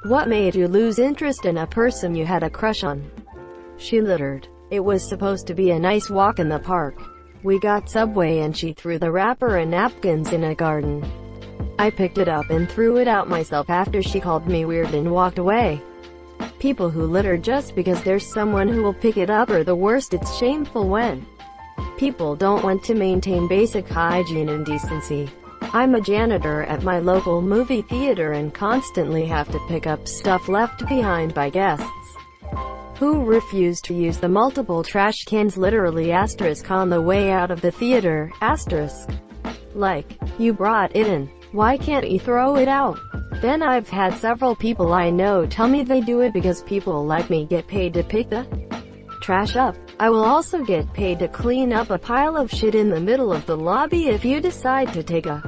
What made you lose interest in a person you had a crush on? She littered. It was supposed to be a nice walk in the park. We got Subway and she threw the wrapper and napkins in a garden. I picked it up and threw it out myself after she called me weird and walked away. People who litter just because there's someone who will pick it up are the worst. It's shameful when people don't want to maintain basic hygiene and decency. I'm a janitor at my local movie theater and constantly have to pick up stuff left behind by guests who refuse to use the multiple trash cans, literally on the way out of the theater, like, you brought it in, why can't you throw it out? Then I've had several people I know tell me they do it because people like me get paid to pick the trash up. I will also get paid to clean up a pile of shit in the middle of the lobby if you decide to take a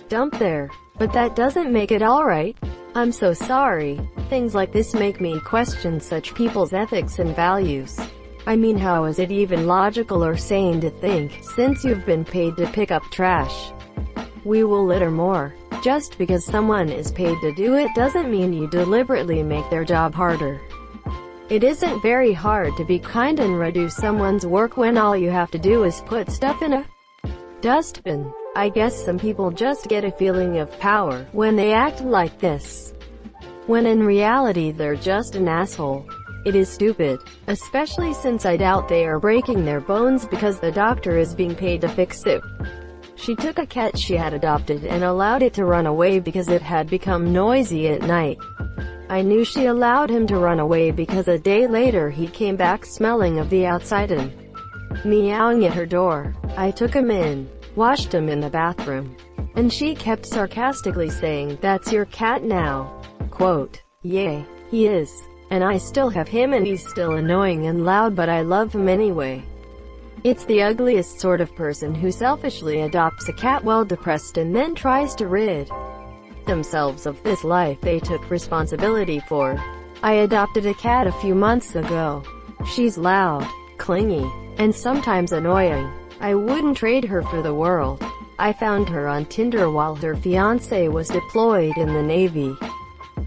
dump there. But that doesn't make it alright. I'm so sorry. Things like this make me question such people's ethics and values. I mean, how is it even logical or sane to think, since you've been paid to pick up trash, we will litter more? Just because someone is paid to do it doesn't mean you deliberately make their job harder. It isn't very hard to be kind and reduce someone's work when all you have to do is put stuff in a dustbin. I guess some people just get a feeling of power when they act like this, when in reality they're just an asshole. It is stupid, especially since I doubt they are breaking their bones because the doctor is being paid to fix it. She took a cat she had adopted and allowed it to run away because it had become noisy at night. I knew she allowed him to run away because a day later he came back smelling of the outside and meowing at her door. I took him in, washed him in the bathroom, and she kept sarcastically saying, "That's your cat now." Quote, "Yay, he is. And I still have him and he's still annoying and loud, but I love him anyway." It's the ugliest sort of person who selfishly adopts a cat while depressed and then tries to rid themselves of this life they took responsibility for. I adopted a cat a few months ago. She's loud, clingy, and sometimes annoying. I wouldn't trade her for the world. I found her on Tinder while her fiancé was deployed in the Navy.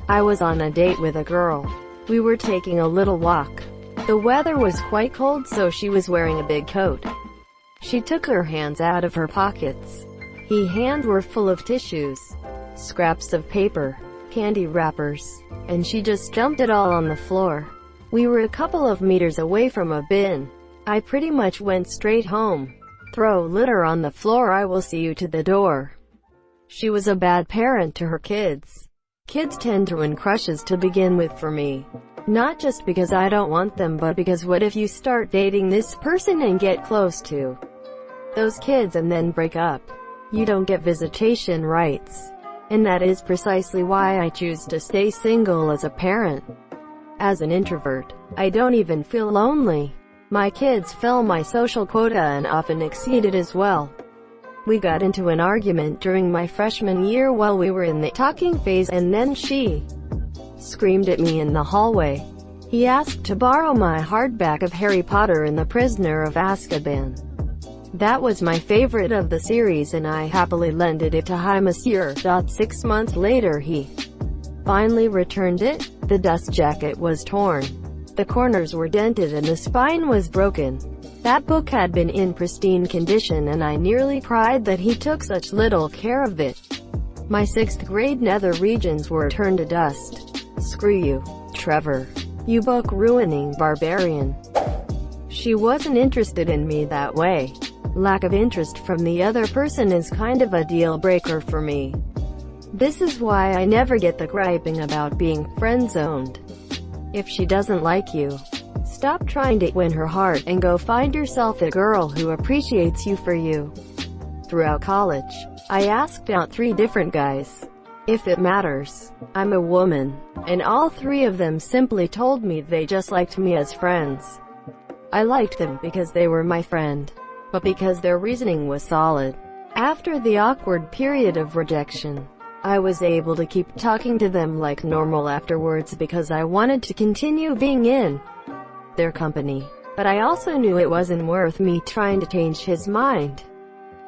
I was on a date with a girl. We were taking a little walk. The weather was quite cold, so she was wearing a big coat. She took her hands out of her pockets. Her hands were full of tissues, scraps of paper, candy wrappers, and she just dumped it all on the floor. We were a couple of meters away from a bin. I pretty much went straight home. Throw litter on the floor, I will see you to the door. She was a bad parent to her kids. Kids tend to win crushes to begin with for me. Not just because I don't want them, but because what if you start dating this person and get close to those kids and then break up? You don't get visitation rights. And that is precisely why I choose to stay single as a parent. As an introvert, I don't even feel lonely. My kids fill my social quota and often exceed it as well. We got into an argument during my freshman year while we were in the talking phase, and then she screamed at me in the hallway. He asked to borrow my hardback of Harry Potter and the Prisoner of Azkaban. That was my favorite of the series and I happily lended it to Hi Monsieur. 6 months later he finally returned it. The dust jacket was torn. The corners were dented and the spine was broken. That book had been in pristine condition and I nearly cried that he took such little care of it. My 6th grade nether-regions were turned to dust. Screw you, Trevor. You book-ruining barbarian. She wasn't interested in me that way. Lack of interest from the other person is kind of a deal-breaker for me. This is why I never get the griping about being friend-zoned. If she doesn't like you, stop trying to win her heart and go find yourself a girl who appreciates you for you. Throughout college, I asked out 3 different guys. If it matters, I'm a woman, and all 3 of them simply told me they just liked me as friends. I liked them because they were my friend, but because their reasoning was solid. After the awkward period of rejection, I was able to keep talking to them like normal afterwards because I wanted to continue being in their company. But I also knew it wasn't worth me trying to change his mind.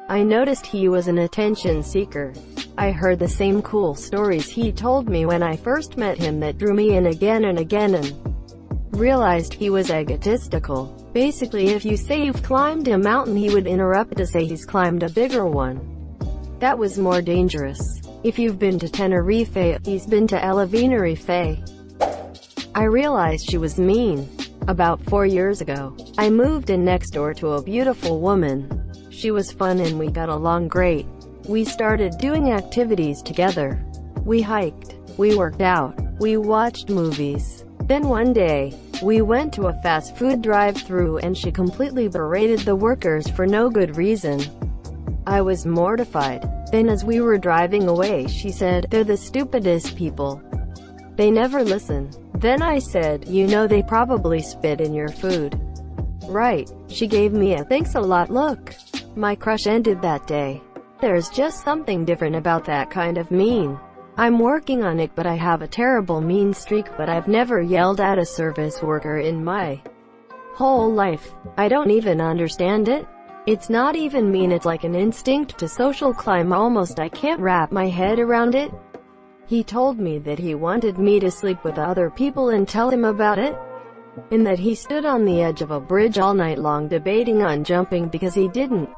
I noticed he was an attention seeker. I heard the same cool stories he told me when I first met him that drew me in again and again, and realized he was egotistical. Basically, if you say you've climbed a mountain, he would interrupt to say he's climbed a bigger one. That was more dangerous. If you've been to Tenerife, he's been to Tenerife. I realized she was mean. About 4 years ago, I moved in next door to a beautiful woman. She was fun and we got along great. We started doing activities together. We hiked, we worked out, we watched movies. Then one day, we went to a fast food drive-thru and she completely berated the workers for no good reason. I was mortified. Then as we were driving away, she said, "They're the stupidest people. They never listen." Then I said, "You know they probably spit in your food, right?" She gave me a "thanks a lot" look. My crush ended that day. There's just something different about that kind of mean. I'm working on it, but I have a terrible mean streak, but I've never yelled at a service worker in my whole life. I don't even understand it. It's not even mean, it's like an instinct to social climb almost. I can't wrap my head around it. He told me that he wanted me to sleep with other people and tell him about it, and that he stood on the edge of a bridge all night long debating on jumping because he didn't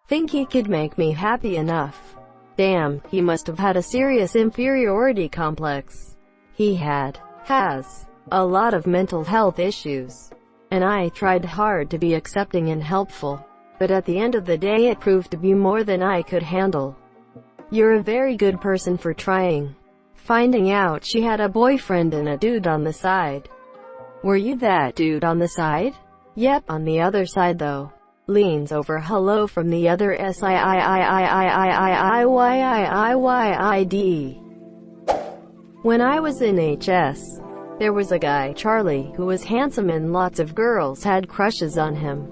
think he could make me happy enough. Damn, he must have had a serious inferiority complex. He has a lot of mental health issues. And I tried hard to be accepting and helpful, but at the end of the day it proved to be more than I could handle. You're a very good person for trying. Finding out she had a boyfriend and a dude on the side. Were you that dude on the side? Yep, on the other side though. Leans over. Hello from the other side. When I was in HS, there was a guy, Charlie, who was handsome and lots of girls had crushes on him,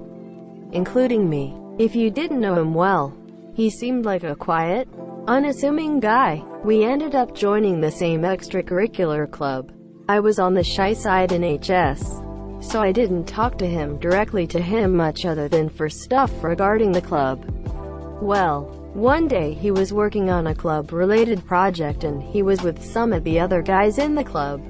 including me. If you didn't know him well, he seemed like a quiet, unassuming guy. We ended up joining the same extracurricular club. I was on the shy side in HS, so I didn't talk to him directly much other than for stuff regarding the club. Well, one day he was working on a club-related project and he was with some of the other guys in the club.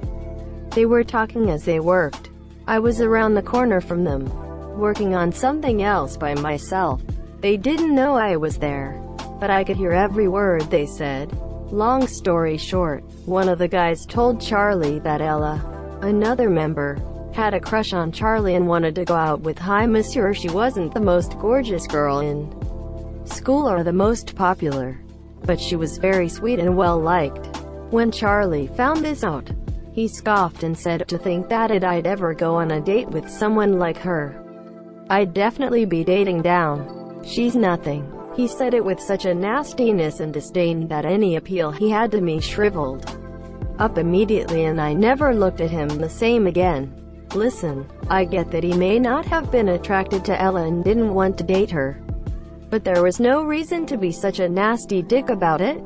They were talking as they worked. I was around the corner from them, working on something else by myself. They didn't know I was there, but I could hear every word they said. Long story short, one of the guys told Charlie that Ella, another member, had a crush on Charlie and wanted to go out with Hi Monsieur. She wasn't the most gorgeous girl in school or the most popular, but she was very sweet and well liked. When Charlie found this out, he scoffed and said, "To think that I'd ever go on a date with someone like her. I'd definitely be dating down. She's nothing." He said it with such a nastiness and disdain that any appeal he had to me shriveled up immediately, and I never looked at him the same again. Listen, I get that he may not have been attracted to Ella and didn't want to date her, but there was no reason to be such a nasty dick about it.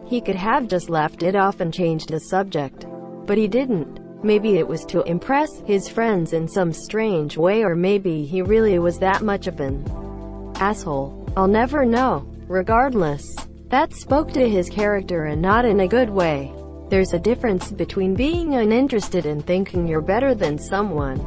He could have just left it off and changed the subject, but he didn't. Maybe it was to impress his friends in some strange way, or maybe he really was that much of an asshole. I'll never know. Regardless, that spoke to his character and not in a good way. There's a difference between being uninterested and thinking you're better than someone.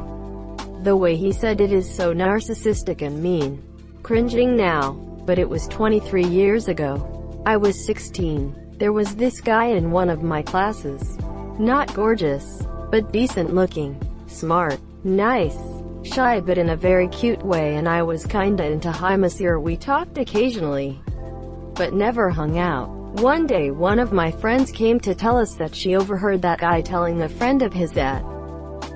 The way he said it is so narcissistic and mean. Cringing now, but it was 23 years ago. I was 16. There was this guy in one of my classes. Not gorgeous, but decent looking, smart, nice, shy but in a very cute way, and I was kinda into Hi Monsieur. We talked occasionally, but never hung out. One day one of my friends came to tell us that she overheard that guy telling a friend of his that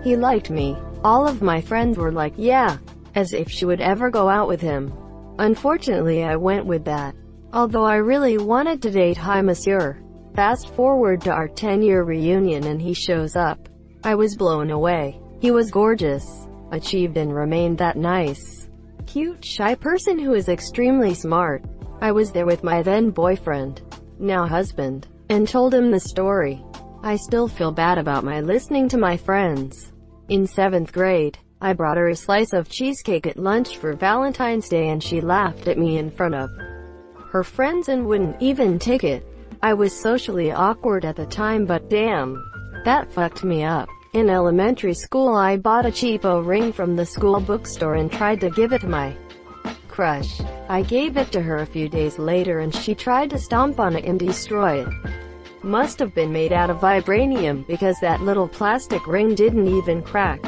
he liked me. All of my friends were like, yeah, as if she would ever go out with him. Unfortunately, I went with that, although I really wanted to date Hi Monsieur. Fast forward to our 10-year reunion and he shows up. I was blown away. He was gorgeous, achieved, and remained that nice, cute, shy person who is extremely smart. I was there with my then boyfriend, now husband, and told him the story. I still feel bad about my listening to my friends. In 7th grade, I brought her a slice of cheesecake at lunch for Valentine's Day and she laughed at me in front of her friends and wouldn't even take it. I was socially awkward at the time, but damn, that fucked me up. In elementary school, I bought a cheapo ring from the school bookstore and tried to give it to my crush. I gave it to her a few days later and she tried to stomp on it and destroy it. Must have been made out of vibranium, because that little plastic ring didn't even crack.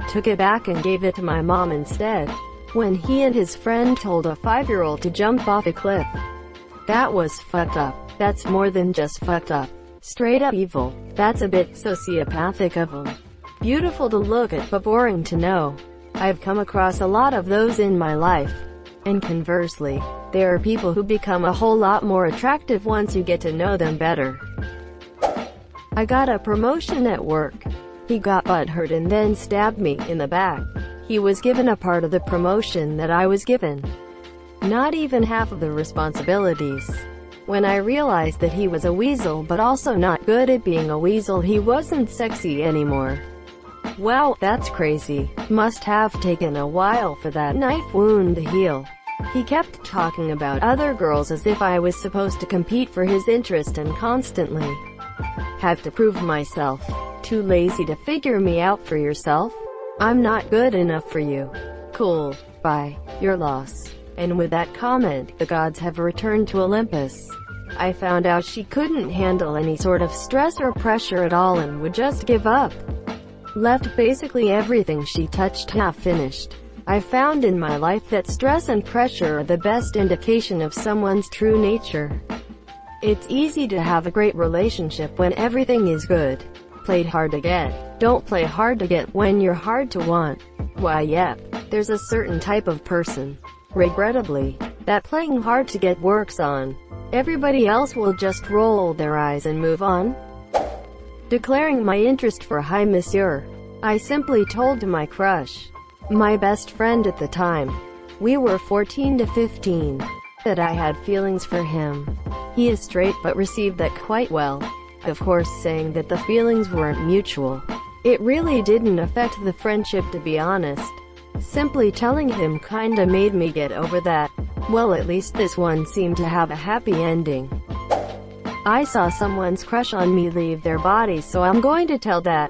Took it back and gave it to my mom instead. When he and his friend told a 5-year-old to jump off a cliff. That was fucked up. That's more than just fucked up. Straight up evil. That's a bit sociopathic of him. Beautiful to look at, but boring to know. I've come across a lot of those in my life. And conversely, there are people who become a whole lot more attractive once you get to know them better. I got a promotion at work. He got butthurt and then stabbed me in the back. He was given a part of the promotion that I was given. Not even half of the responsibilities. When I realized that he was a weasel but also not good at being a weasel, he wasn't sexy anymore. Wow, that's crazy. Must have taken a while for that knife wound to heal. He kept talking about other girls as if I was supposed to compete for his interest and constantly have to prove myself. Too lazy to figure me out for yourself? I'm not good enough for you. Cool. Bye. Your loss. And with that comment, the gods have returned to Olympus. I found out she couldn't handle any sort of stress or pressure at all and would just give up. Left basically everything she touched half finished. I found in my life that stress and pressure are the best indication of someone's true nature. It's easy to have a great relationship when everything is good. Played hard to get. Don't play hard to get when you're hard to want. Why, yep, there's a certain type of person, regrettably, that playing hard to get works on. Everybody else will just roll their eyes and move on. Declaring my interest for Hi Monsieur. I simply told my crush, my best friend at the time, we were 14 to 15, that I had feelings for him. He is straight but received that quite well. Of course, saying that the feelings weren't mutual. It really didn't affect the friendship, to be honest. Simply telling him kinda made me get over that. Well, at least this one seemed to have a happy ending. I saw someone's crush on me leave their body, so I'm going to tell that.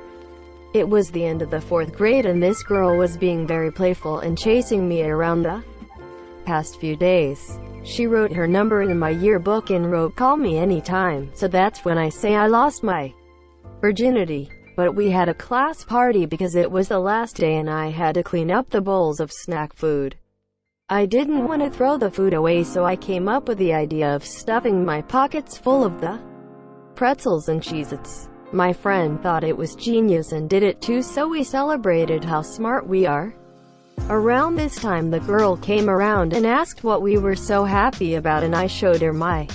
It was the end of the 4th grade and this girl was being very playful and chasing me around the past few days. She wrote her number in my yearbook and wrote "call me anytime," so that's when I say I lost my virginity. But we had a class party because it was the last day and I had to clean up the bowls of snack food. I didn't want to throw the food away, so I came up with the idea of stuffing my pockets full of the pretzels and Cheez-Its. My friend thought it was genius and did it too, so we celebrated how smart we are. Around this time the girl came around and asked what we were so happy about, and I showed her my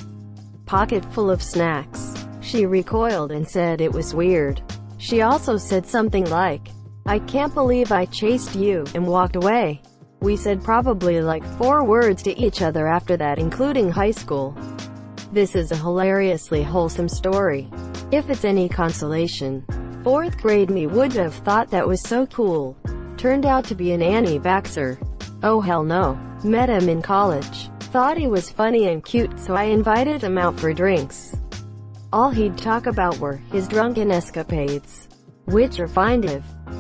pocket full of snacks. She recoiled and said it was weird. She also said something like, "I can't believe I chased you," and walked away. We said probably like 4 words to each other after that, including high school. This is a hilariously wholesome story. If it's any consolation, 4th grade me would have thought that was so cool. Turned out to be an anti-vaxxer. Oh hell no. Met him in college. Thought he was funny and cute, so I invited him out for drinks. All he'd talk about were his drunken escapades, which are fine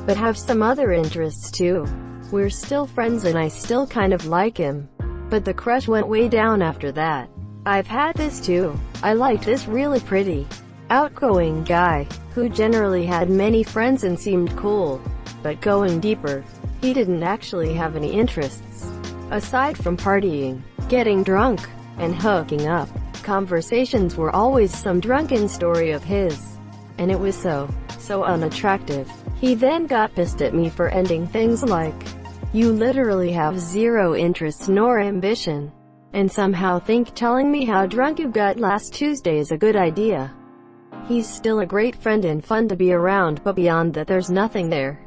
but have some other interests too. We're still friends and I still kind of like him. But the crush went way down after that. I've had this too. I liked this really pretty, outgoing guy, who generally had many friends and seemed cool. But going deeper, he didn't actually have any interests. Aside from partying, getting drunk, and hooking up, conversations were always some drunken story of his. And it was so unattractive. He then got pissed at me for ending things like, "You literally have zero interest nor ambition, and somehow think telling me how drunk you got last Tuesday is a good idea." He's still a great friend and fun to be around, but beyond that there's nothing there.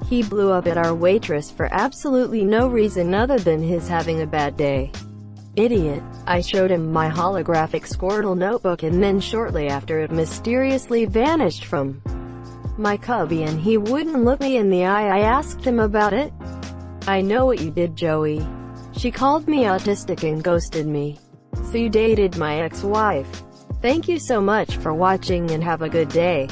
He blew up at our waitress for absolutely no reason other than his having a bad day. Idiot. I showed him my holographic Squirtle notebook and then shortly after it mysteriously vanished from my cubby and he wouldn't look me in the eye. I asked him about it. I know what you did, Joey. She called me autistic and ghosted me. So you dated my ex-wife. Thank you so much for watching and have a good day.